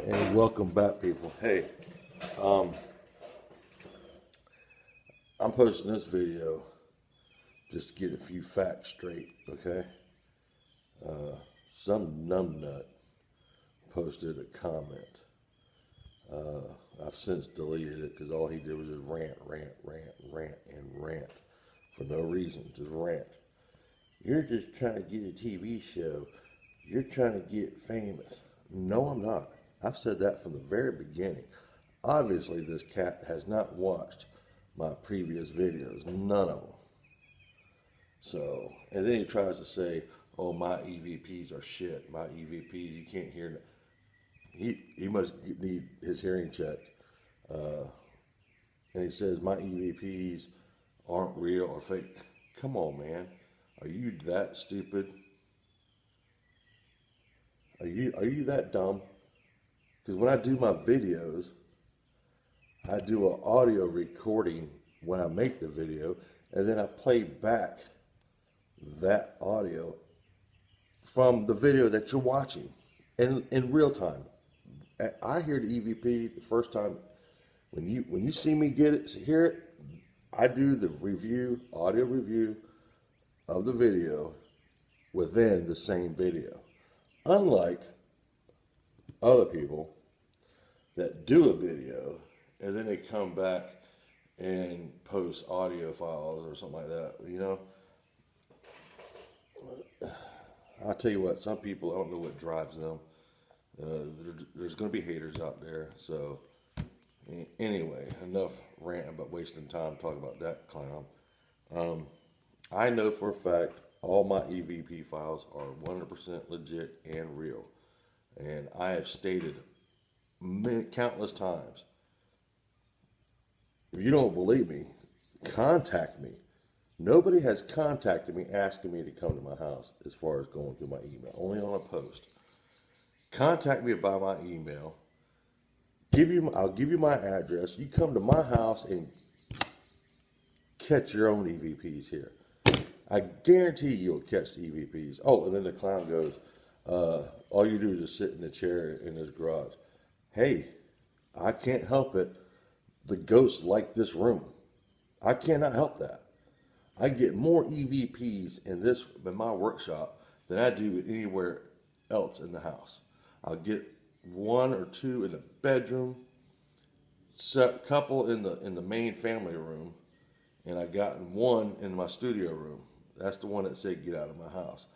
And welcome back, people. Hey, I'm posting this video just to get a few facts straight, okay? Some numbnut posted a comment. I've since deleted it because all he did was just rant, and rant for no reason, just rant. You're just trying to get a TV show. You're trying to get famous. No, I'm not. I've said that from the very beginning. Obviously, this cat has not watched my previous videos. None of them. So, and then he tries to say, oh, my EVPs are shit. My EVPs, you can't hear. He must need his hearing checked. And he says, my EVPs aren't real or fake. Come on, man. Are you that stupid? Are you that dumb? Because when I do my videos, I do an audio recording when I make the video, and then I play back that audio from the video that you're watching in real time. I hear the EVP the first time. When you see me hear it, I do the audio review of the video within the same video. Unlike other people that do a video and then they come back and post audio files or something like that, you know. I'll tell you what, some people, I don't know what drives them. There's going to be haters out there. So anyway, enough ranting about wasting time talking about that clown. I know for a fact all my EVP files are 100% legit and real. And I have stated countless times, if you don't believe me, contact me. Nobody has contacted me asking me to come to my house as far as going through my email, only on a post. Contact me by my email. I'll give you my address. You come to my house and catch your own EVPs here. I guarantee you'll catch the EVPs. Oh, and then the clown goes, all you do is just sit in the chair in this garage. Hey, I can't help it. The ghosts like this room. I cannot help that. I get more EVPs in my workshop than I do anywhere else in the house. I'll get one or two in the bedroom, a couple in the main family room, and I got one in my studio room. That's the one that said get out of my house.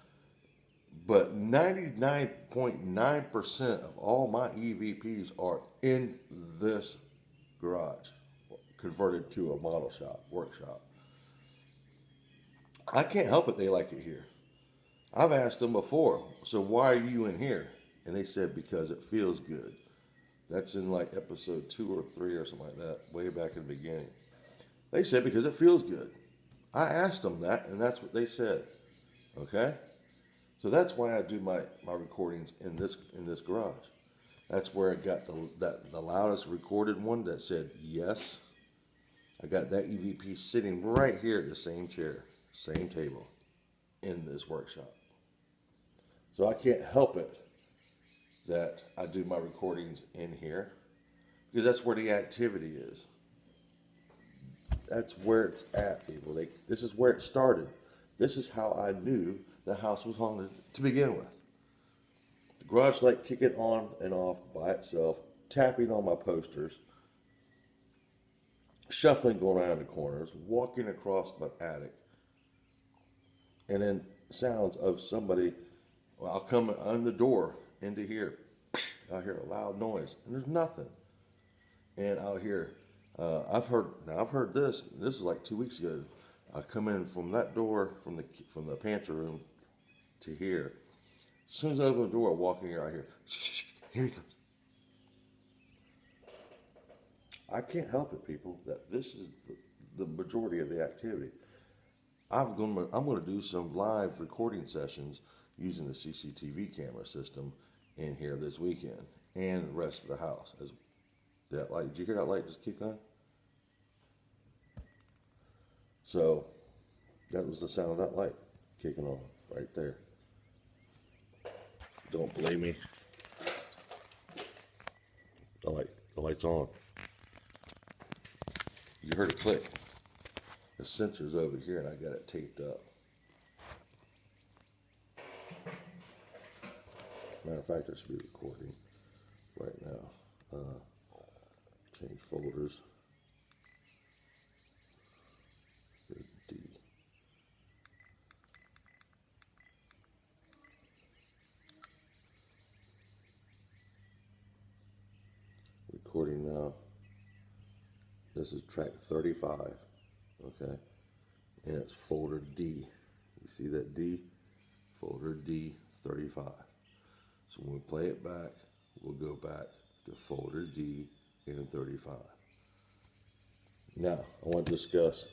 But 99.9% of all my EVPs are in this garage, converted to a model shop, workshop. I can't help it, they like it here. I've asked them before, so why are you in here? And they said, because it feels good. That's in like episode 2 or 3 or something like that, way back in the beginning. They said, because it feels good. I asked them that, and that's what they said. Okay? So that's why I do my recordings in this garage. That's where I got the loudest recorded one that said yes. I got that EVP sitting right here at the same chair, same table, in this workshop. So I can't help it that I do my recordings in here, because that's where the activity is. That's where it's at, people. This is where it started. This is how I knew the house was haunted to begin with. The garage light kicking on and off by itself, tapping on my posters, shuffling going around the corners, walking across my attic, and then sounds of somebody. Well, I'll come on the door into here. I'll hear a loud noise, and there's nothing. And I'll hear, I've heard this. This was like 2 weeks ago. I come in from that door, from the pantry room to here. As soon as I open the door, I walk in here, I hear, shh, here he comes. I can't help it, people, that this is the majority of the activity. I'm going to do some live recording sessions using the CCTV camera system in here this weekend and the rest of the house. That light, did you hear that light just kick on? So that was the sound of that light kicking on right there. Don't believe me? the light's on. You heard a click. The sensor's over here and I got it taped up. Matter of fact, I should be recording right now. Change folders. D. Recording now. This is track 35, okay? And it's folder D. You see that D? Folder D 35. So when we play it back, we'll go back to folder D and 35. Now, I want to discuss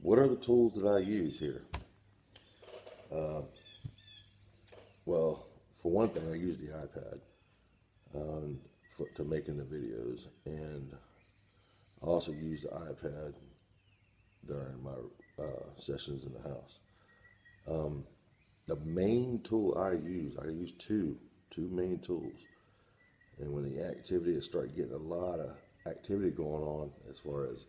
what are the tools that I use here. Well, for one thing, I use the iPad to making the videos, and I also use the iPad during my sessions in the house. The main tool I use two main tools. And when the activity start getting a lot of activity going on as far as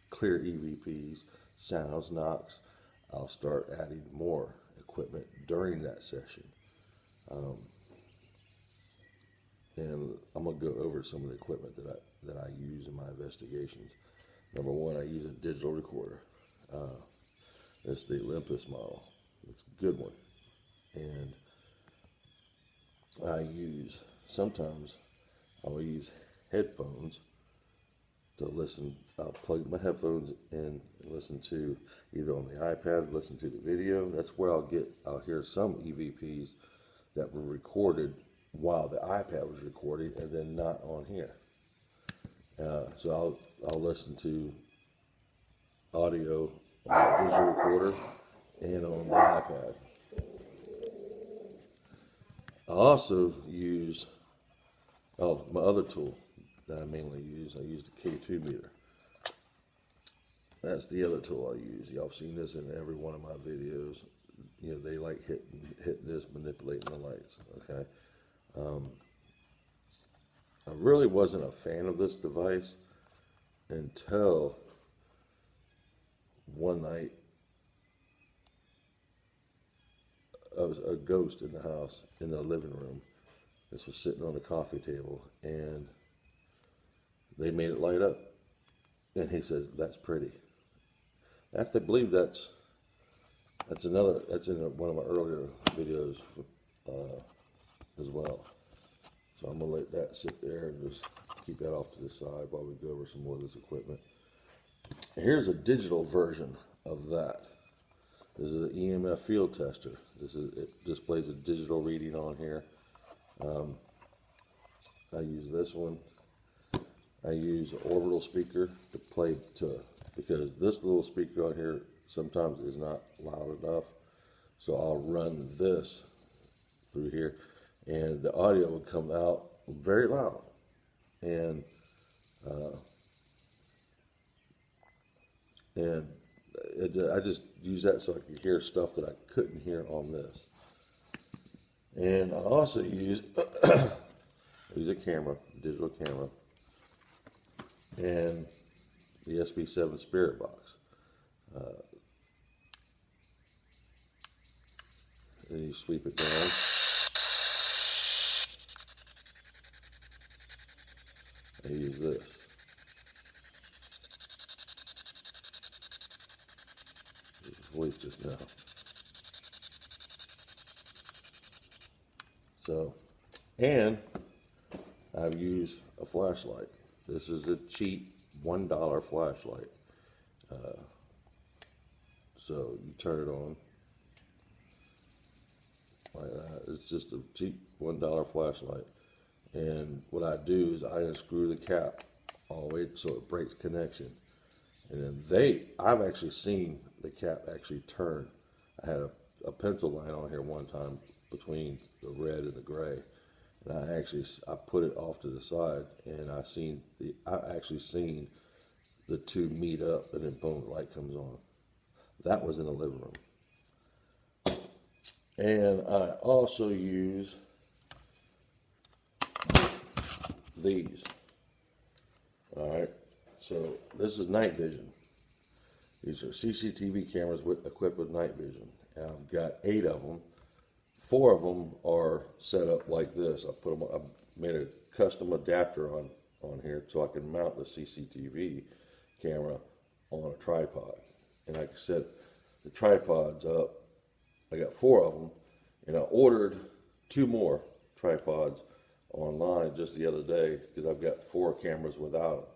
clear EVPs, sounds, knocks, I'll start adding more equipment during that session. And I'm gonna go over some of the equipment that I use in my investigations. Number one, I use a digital recorder. It's the Olympus model. It's a good one. And sometimes I'll use headphones to listen. I'll plug my headphones in and listen to either on the iPad, listen to the video. That's where I'll hear some EVPs that were recorded while the iPad was recording and then not on here. So I'll listen to audio on the digital recorder and on the iPad. I also use, my other tool that I mainly use, I use the K2 meter. That's the other tool I use. Y'all have seen this in every one of my videos. You know, they like hitting this, manipulating the lights, okay? I really wasn't a fan of this device until one night a ghost in the house in the living room. This was sitting on the coffee table and they made it light up. And he says, "That's pretty." I have to believe that's in one of my earlier videos as well. So I'm gonna let that sit there and just keep that off to the side while we go over some more of this equipment. Here's a digital version of that. This is an EMF field tester. It displays a digital reading on here. I use this one. I use an orbital speaker to play to, because this little speaker on here sometimes is not loud enough. So I'll run this through here and the audio would come out very loud. And I just use that so I could hear stuff that I couldn't hear on this. And I also use a camera, digital camera, and the SB7 Spirit Box. And you sweep it down. I use this. Voice just now. So, and I've used a flashlight. This is a cheap $1 flashlight. So you turn it on like that. It's just a cheap $1 flashlight. And what I do is I unscrew the cap all the way so it breaks connection. And then I've actually seen the cap actually turn. I had a pencil line on here one time between the red and the gray. And I put it off to the side and I actually seen the two meet up and then boom, the light comes on. That was in the living room. And I also use these. Alright, so this is night vision. These are CCTV cameras equipped with night vision. And I've got 8 of them. 4 of them are set up like this. I made a custom adapter on here so I can mount the CCTV camera on a tripod. And I can set the tripods up. I got 4 of them, and I ordered 2 more tripods online just the other day because I've got 4 cameras without them.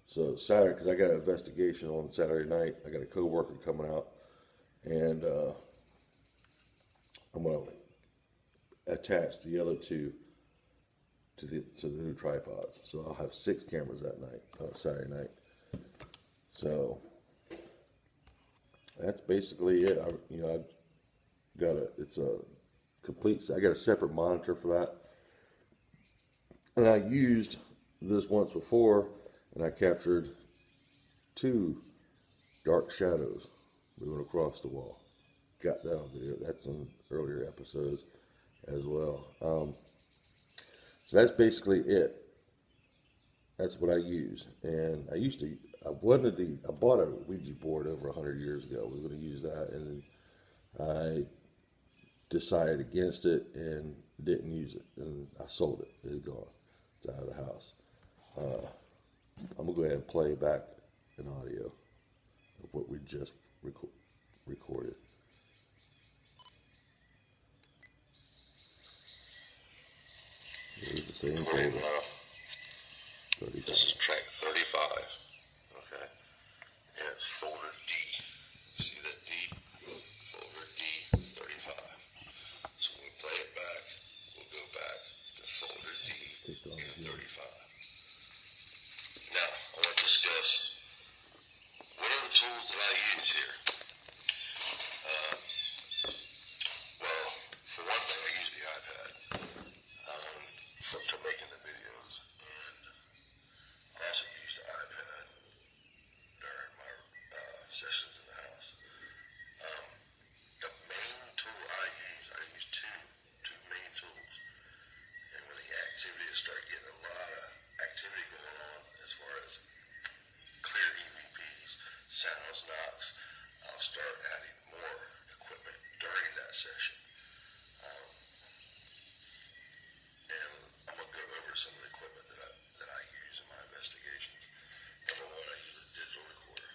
So Saturday, because I got an investigation on Saturday night, I got a coworker coming out, and I'm going to attach the other 2 to the new tripods. So I'll have 6 cameras that night, Saturday night. So that's basically it. It's a complete. I got a separate monitor for that, and I used this once before, and I captured 2 dark shadows moving across the wall. Got that on video. That's in earlier episodes as well. So that's basically it. That's what I use, and I bought a Ouija board over 100 years ago. I was going to use that, and I decided against it and didn't use it, and I sold it. It's gone. It's out of the house. I'm going to go ahead and play back an audio of what we just recorded. Here's the same thing. This is track 35. Okay. And it's folder D. See that D? Folder D 35. So when we play it back, we'll go back to folder D in 35. Now, I want to discuss what are the tools that I use here. Well, for one thing, I use the iPad to making the videos, and I also use the iPad during my sessions in the house. The main tool I use two main tools, and when the activity start getting a lot of activity going on as far as clear EVPs, sounds, knocks, I'll start adding more equipment during that session. And I'm going to go over some of the equipment that I use in my investigations. Number 1, I use a digital recorder.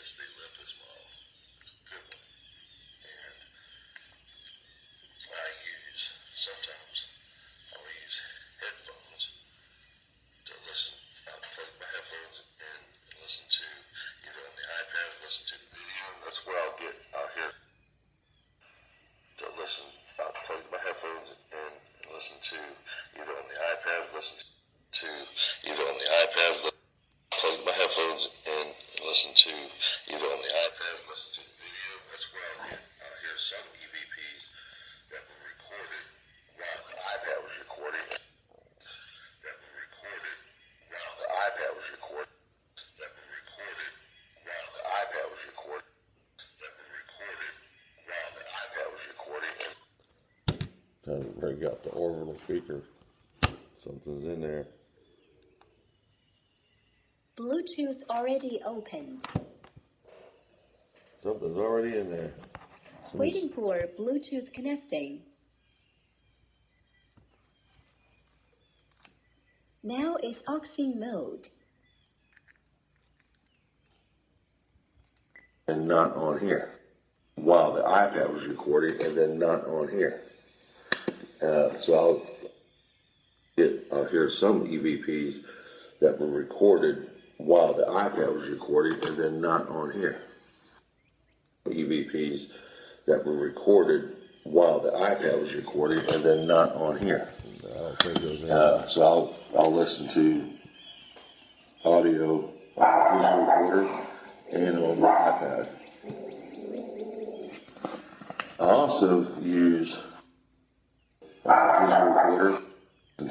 It's the Olympus model. It's a good one. And sometimes I'll use headphones to listen. I'll plug my headphones in and listen to, either on the iPad or listen to the video. That's where I'll hear to listen. I'll plug my headphones in and listen to, either on the iPad or listen to, plug my headphones in and listen to, either on the iPad or listen to the video. That's where I'll hear some EVPs that were recorded while the iPad was recording. That were recorded while the iPad was recording. That were recorded while the iPad was recording. That were recorded while the iPad was recording. Trying to break out the orbital speaker. Something's in there. Bluetooth already opened. Something's already in there. Waiting for Bluetooth connecting. Now is auxing mode. And not on here. While the iPad was recording, and then not on here. So I'll hear some EVPs that were recorded while the iPad was recording, and then not on here. EVPs that were recorded while the iPad was recording, and then not on here. So I'll listen to audio on the recorder and on the iPad. I also use digital recorder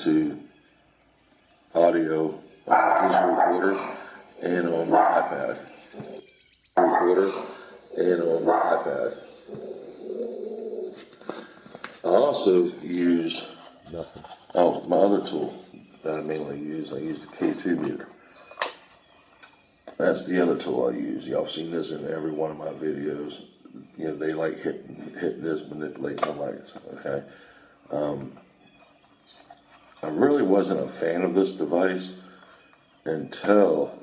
to audio digital recorder and on the iPad. Recorder and on the iPad. I also use my other tool, that I mainly use. I use the K2 meter. That's the other tool I use. Y'all have seen this in every one of my videos. You know, they like hit this, manipulate the lights, okay? I really wasn't a fan of this device until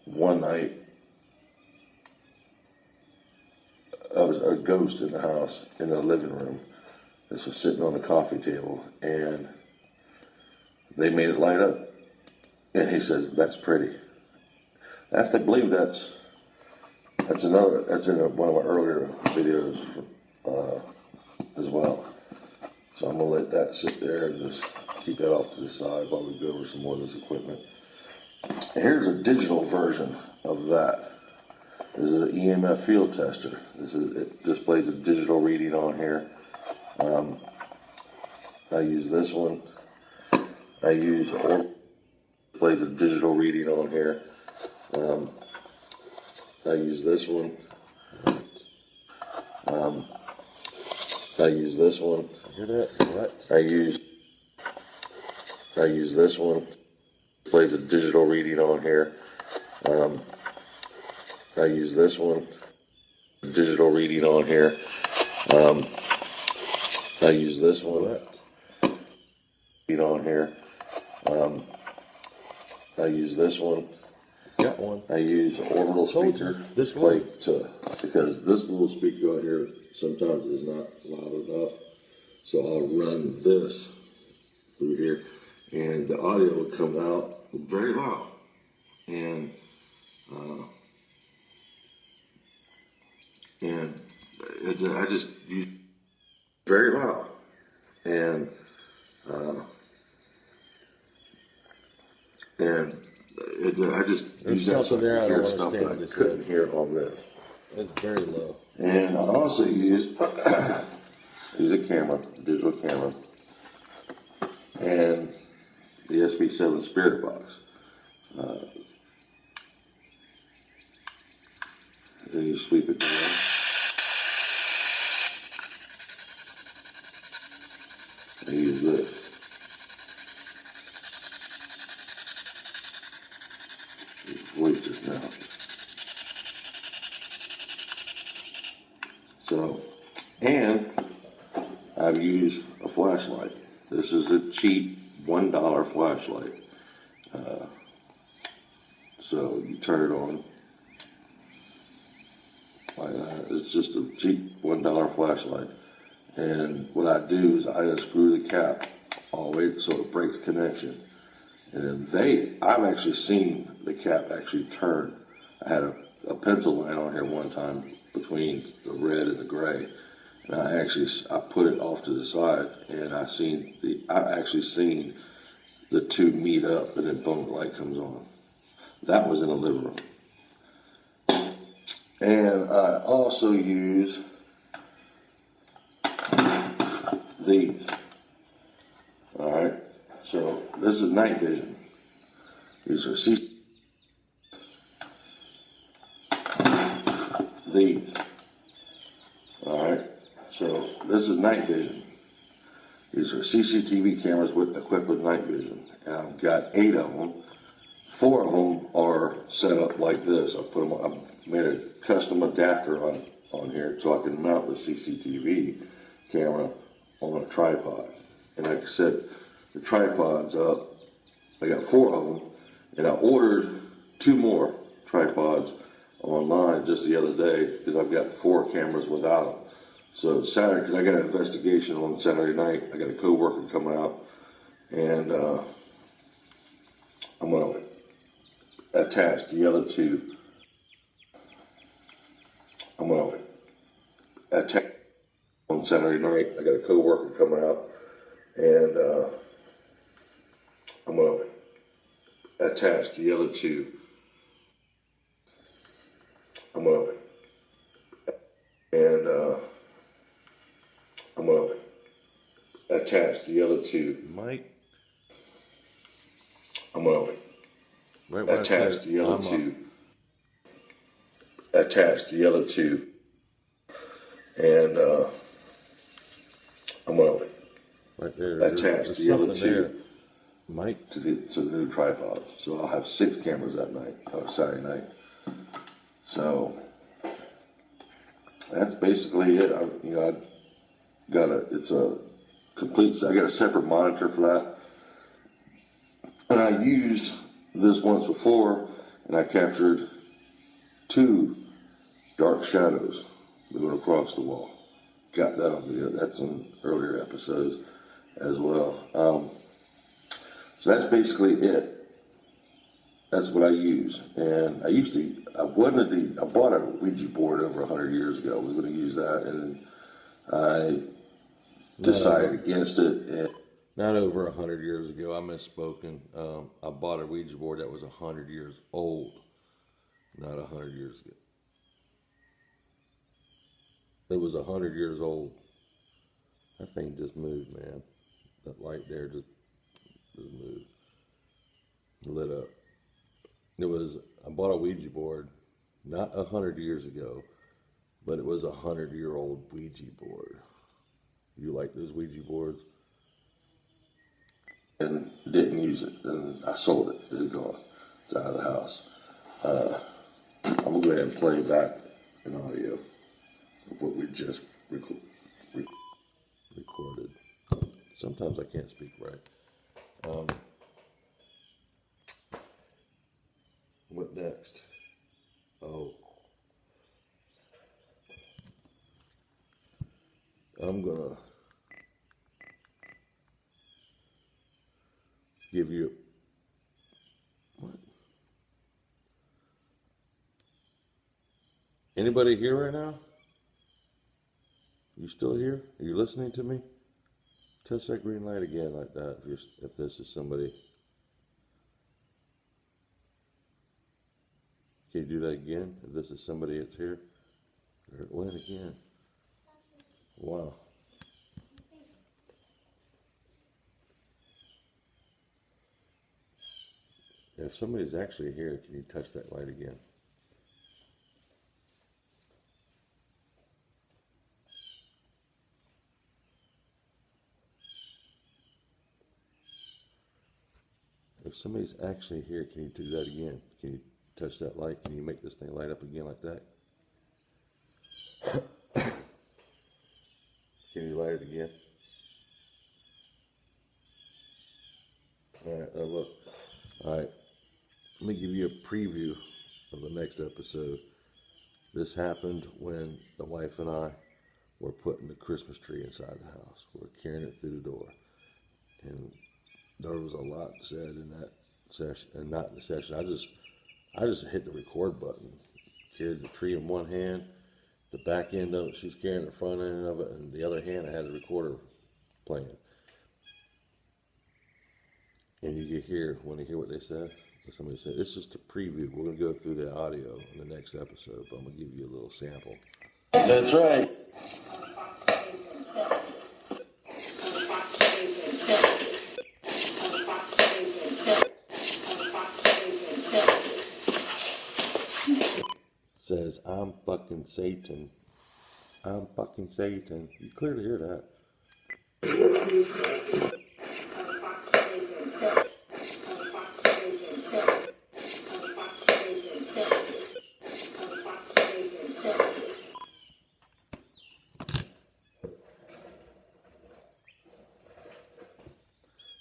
one night I was a ghost in the house in the living room. This was sitting on the coffee table, and they made it light up. And he says, "That's pretty." I believe that's in one of my earlier videos as well. So I'm gonna let that sit there and just keep that off to the side while we go over some more of this equipment. And here's a digital version of that. This is an EMF field tester. It displays a digital reading on here. I use this one. Displays a digital reading on here. I use this one. I use this one. Hear that? What? I use this one. Plays a digital reading on here. I use this one. Digital reading on here. I use this one. What? Read on here. I use this one. Got one. I use an orbital speaker. This one. Because this little speaker on here sometimes is not loud enough. So I'll run this through here, and the audio will come out very loud. And I just use very loud. And I just There's use that something there I don't stuff understand that what I it couldn't said. hear on this. It's very low. And I also use a camera, digital camera, and the SB7 spirit box. Then you sweep it down. I use this. Wait just now. So, and I've used a flashlight. This is a cheap $1 flashlight. So you turn it on like that. It's just a cheap $1 flashlight. And what I do is I unscrew the cap all the way so it breaks connection. And then I've actually seen the cap actually turn. I had a pencil line on here one time between the red and the gray, and I put it off to the side, and I've actually seen the two meet up, and then boom, the light comes on. That was in the living room. And I also use these. All right, so this is night vision. These are these. All right, so this is night vision. These are CCTV cameras equipped with night vision. And I've got 8 of them. 4 of them are set up like this. I made a custom adapter on here so I can mount the CCTV camera on a tripod. And like I said, the tripod's up. I got 4 of them, and I ordered 2 more tripods online just the other day because I've got 4 cameras without them. So Saturday, because I got an investigation on Saturday night, I got a coworker coming out, and I'm going to attach the other 2. I'm going to attach on Saturday night. I got a coworker coming out, and I'm going to attach the other 2. I'm going to attach the other 2. Mike? I'm going to attach the other 2. Attach the other 2. And I'm going to right there. attach There's the other something 2. there. Mike? to the new tripods. So I'll have 6 cameras that night, Saturday night. So that's basically it. I got a separate monitor for that. And I used this once before, and I captured 2 dark shadows moving across the wall. Got that on video. That's in earlier episodes as well. So that's basically it. That's what I use. And I bought a Ouija board over 100 years ago. We were going to use that, and I decided against it. Not over 100 years ago. I misspoken. I bought a Ouija board that was 100 years old, not 100 years ago. It was 100 years old. That thing just moved, man. That light there just moved. Lit up. I bought a Ouija board not 100 years ago, but it was a 100-year-old Ouija board. You like those Ouija boards? And didn't use it. And I sold it. It's gone. It's out of the house. I'm going to go ahead and play back an audio of what we just recorded. Sometimes I can't speak right. What next? Oh. I'm going to give you... What? Anybody here right now? You still here? Are you listening to me? Touch that green light again like that if this is somebody. Can you do that again if this is somebody that's here? There it went again. Wow. If somebody's actually here, can you touch that light again? If somebody's actually here, can you do that again? Can you touch that light? Can you make this thing light up again like that? Can you light it again? All right, look. All right, let me give you a preview of the next episode. This happened when the wife and I were putting the Christmas tree inside the house. We were carrying it through the door. And there was a lot said in that session, and not in the session. I just hit the record button. Carried the tree in one hand, the back end of it, she's carrying the front end of it, and the other hand I had the recorder playing. And you can want to hear what they said? Somebody said, it's just a preview. We're going to go through the audio in the next episode, but I'm going to give you a little sample. That's right. Says, I'm fucking Satan. I'm fucking Satan. You clearly hear that.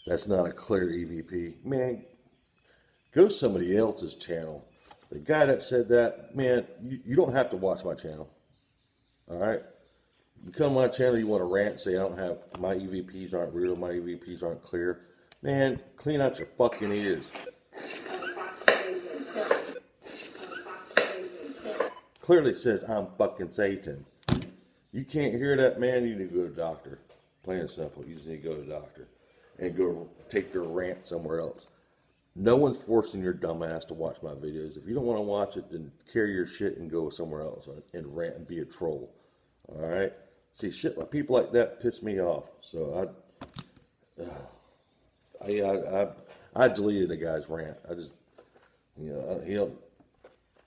That's not a clear EVP. Man, go to somebody else's channel. The guy that said that, man, you don't have to watch my channel. All right? You come to my channel, you want to rant, say my EVPs aren't real, my EVPs aren't clear. Man, clean out your fucking ears. Clearly says, I'm fucking Satan. You can't hear that, man, you need to go to the doctor. Plain and simple. You just need to go to the doctor and go take your rant somewhere else. No one's forcing your dumb ass to watch my videos. If you don't want to watch it, then carry your shit and go somewhere else and rant and be a troll. All right? See, shit like people like that piss me off. So I deleted the guy's rant. I just,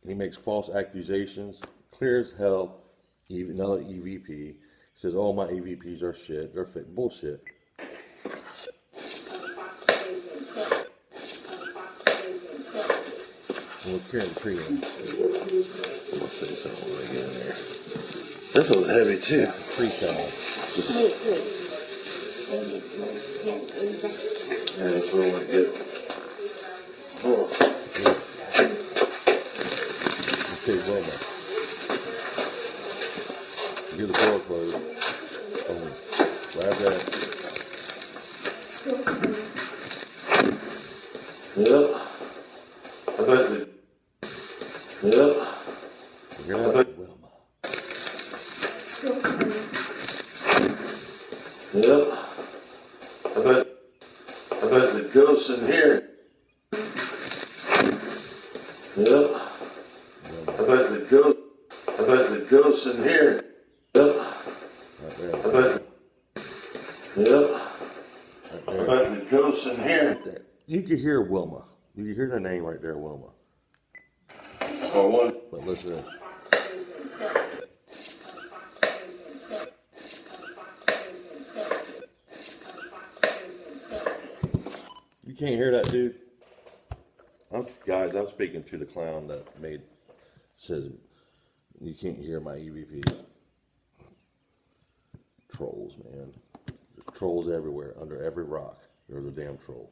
he makes false accusations, clear as hell. Another EVP says, "Oh, my EVPs are shit. They're fake bullshit." We're carrying the tree in. Let's see something when I get in there. This one's heavy too. Tree towel. And that's where I want to get. Oh. Okay, Wilma. Get the door closed. Oh, grab that. Yep. I bet the. Yep. You're not Wilma. Yep. I bet the ghosts in here. Yep. I bet the ghosts in here. Yep. Right there. I bet. Yep. Right I there. bet the ghosts in here. You can hear Wilma. You can hear the name right there, Wilma. Oh, one. But listen to this. You can't hear that, dude? Guys, I'm speaking to the clown that says you can't hear my EVPs. Trolls, man. There's trolls everywhere. Under every rock, there's a damn troll.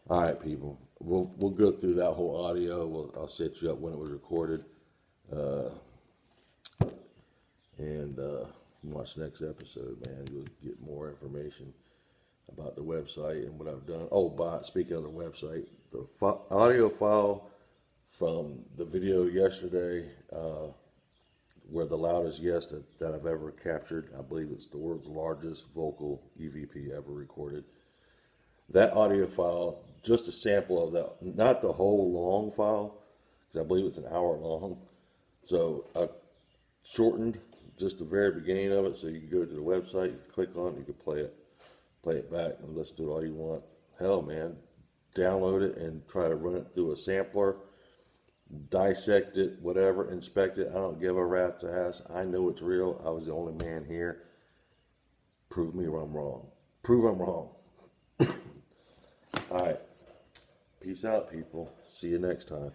All right, people. We'll go through that whole audio. I'll set you up when it was recorded, and watch the next episode, man. You'll get more information about the website and what I've done. Oh, speaking of the website, the audio file from the video yesterday, where the loudest yes that I've ever captured, I believe it's the world's largest vocal EVP ever recorded. That audio file, just a sample of that, not the whole long file, because I believe it's an hour long. So I shortened just the very beginning of it, so you can go to the website, you can click on it, you can play it back and listen to it all you want. Hell, man, download it and try to run it through a sampler, dissect it, whatever, inspect it. I don't give a rat's ass. I know it's real. I was the only man here. Prove me I'm wrong. Prove I'm wrong. All right. Peace out, people. See you next time.